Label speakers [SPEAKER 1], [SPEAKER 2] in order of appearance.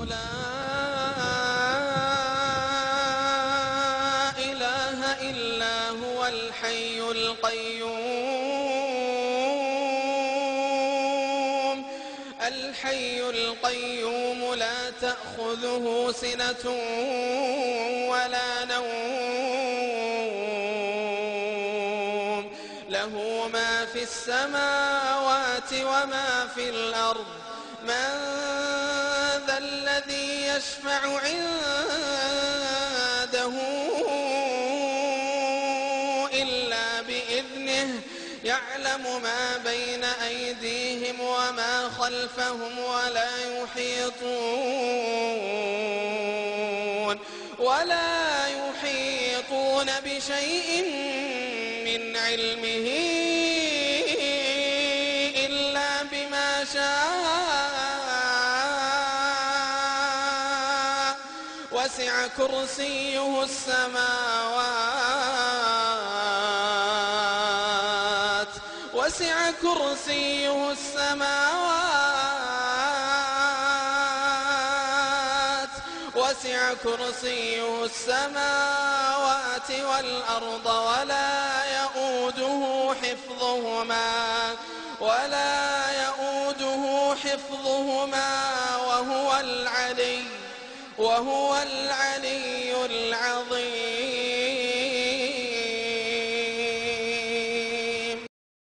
[SPEAKER 1] لا إله إلا هو الحي القيوم لا تأخذه سنة ولا نوم له ما في السماوات وما في الأرض من ذا الذي يشفع عنده إلا بإذنه يعلم ما بين أيديهم وما خلفهم ولا يحيطون بشيء من علمه إلا بما شاء وسع كرسيه السماوات والأرض ولا يؤوده حفظهما وهو العلي العظيم.